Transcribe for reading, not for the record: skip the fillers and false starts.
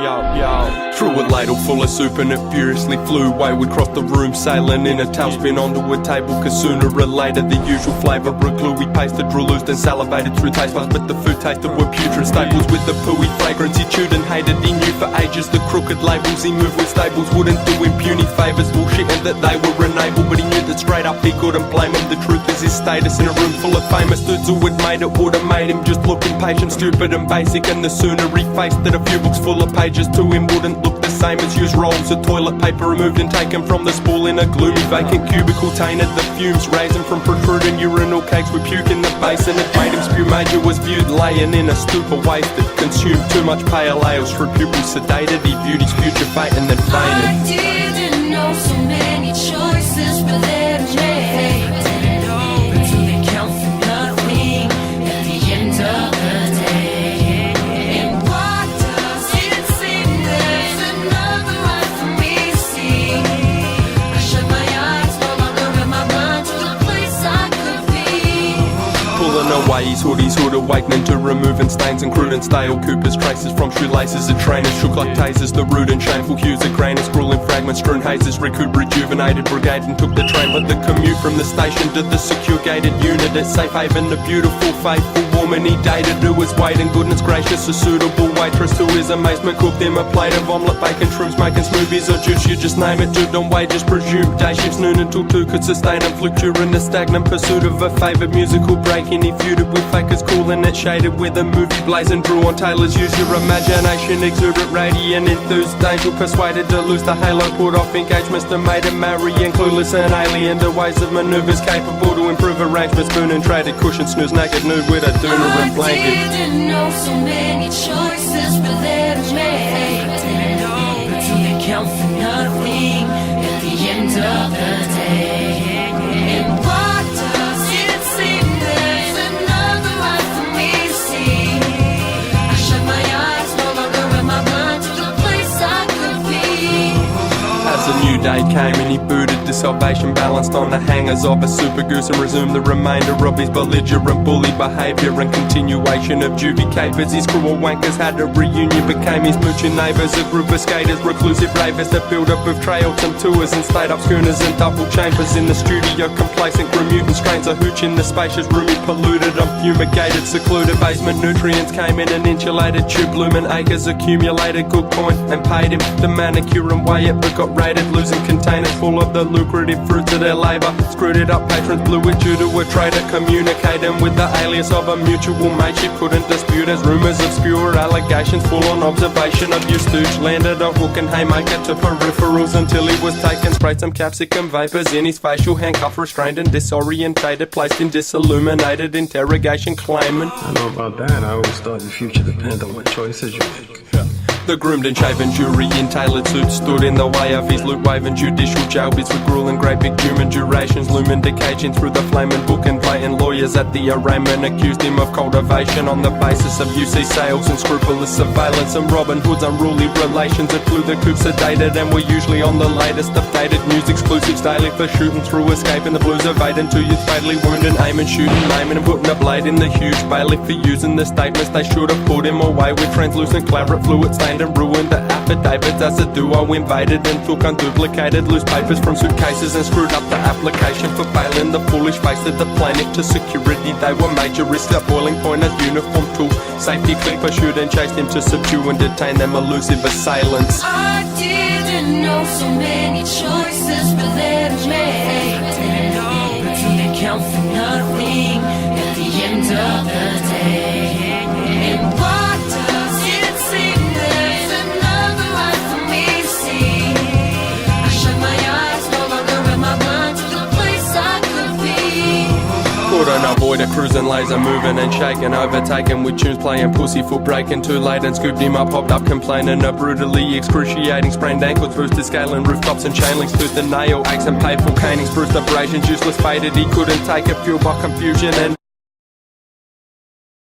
Threw a ladle full of soup and it furiously flew wayward across the room, sailing in a tailspin onto a table, cause sooner or later the usual flavour of glue we pasted, drew loose and salivated through taste buds, but the food tasted were putrid staples with the pooey fragrance he chewed and hated. He knew for ages the crooked labels he moved with stables wouldn't do him puny favours, bullshit, and that they were enabled, but he knew that straight up he couldn't blame him. The truth is his status in a room full of famous dudes who had made it would've made him just look impatient, stupid and basic, and the sooner he faced that a few books full of pages to him wouldn't look the same as used rolls of toilet paper removed and taken from the spool in a gloomy vacant cubicle, tainted the fumes raising from protruding urinal cakes with puke in the basin. It made him spew. Major was viewed laying in a stupor wasted, consumed too much pale ales through pupils sedated. He viewed his future fate and then fainted. I didn't know so many choices were there to make. Didn't know until they count for nothing at the end of the day. And what does it seem there's another life for me to see? I shut my eyes, no longer in my mind to the place I could be. Pulling away his hood awakening to removing stains and crude and stale Cooper's traces from shoelaces and trainers shook like tasers. The rude and shameful hues of grainers, grueling fragments strewn hazes, rejuvenated brigade and took the train. But the commute from the station to the secure gated unit at Safe Haven, the beautiful, faithful woman he dated who was waiting, goodness gracious, a suitable waitress to his amazement cooked him a plate of omelette, bacon, shrooms, making smoothies or juice, you just name it. Dude on wages presumed, day shifts noon until 2 could sustain him, flicked during the stagnant pursuit of a favoured musical break-in. He feuded with fakers, cool and it shaded with a movie blazing, drew on tailors, use your imagination, exuberant, radiant, enthused, angel persuaded to lose the halo, put off engagements to made him marry, and clueless and alien to ways of manoeuvres capable to improve arrangements, spoon and traded cushion, snooze naked nude with a dooner and blanket. I didn't know so many choices were there to make. Didn't know until they count for nothing at the end of the day. And what does it seem there's another life for me to see? I shut my eyes, no longer in my mind to the place I could be. As a new day came and he booted to salvation, balanced on the hangers of a super goose, and resumed the remainder of his belligerent bully behaviour and continuation of juvie capers. His cruel wankers had a reunion, became his mooching neighbours, a group of skaters, reclusive ravers that built up with trails and tours and stayed up schooners and double chambers in the studio, complacent grim mutant strains of hooch in the spacious room he polluted, unfumigated, secluded basement. Nutrients came in an insulated tube, blooming acres accumulated, good point, and paid him the manicure and way it but got raided, losing containers full of the lucrative fruits of their labour. Screwed it up, patrons blew it due to a trader, communicating with the alias of a mutual mateship, couldn't dispute as rumours obscure, allegations full on observation of your stooge, landed a hook and haymaker to peripherals until he was taken, sprayed some capsicum vapours in his facial, handcuffed, restrained and disorientated, placed in disilluminated interrogation, claiming, I know about that. I always thought the future depended on what choices you make. The groomed and shaven jury in tailored suits stood in the way of his loot-waving judicial jail bits with grueling great big human durations, looming decaying through the flaming book and blatant lawyers at the arraignment accused him of cultivation on the basis of UC sales and scrupulous surveillance and Robin Hood's unruly relations that flew the coop sedated and were usually on the latest updated news exclusives daily for shooting through, escaping the blues of 8 and 2 years fatally wounded, aiming, shooting, aiming and putting a blade in the huge bailiff for using the statements they should have put him away with translucent claret fluid stained and ruined the affidavits as the duo invaded and took unduplicated loose papers from suitcases and screwed up the application for bail in the foolish face of the plaintiff to security. They were major risks at boiling point as uniform tools, safety click pursued and chased him to subdue and detain them elusive assailants. I didn't know so many choices were there to make. Didn't know until they count for nothing at the end of the day. And what does it seem there's another life for me to see? I shut my eyes, no longer in my mind to the place I could be. Couldn't avoid a cruising laser moving and shaking, overtaken with tunes playing pussyfoot breaking too late and scooped him up, popped up complaining of brutally excruciating sprained ankles, boosted scaling rooftops and chain links, tooth and nail aches and painful canings, bruised abrasions, useless faded. He couldn't take it, fueled by confusion and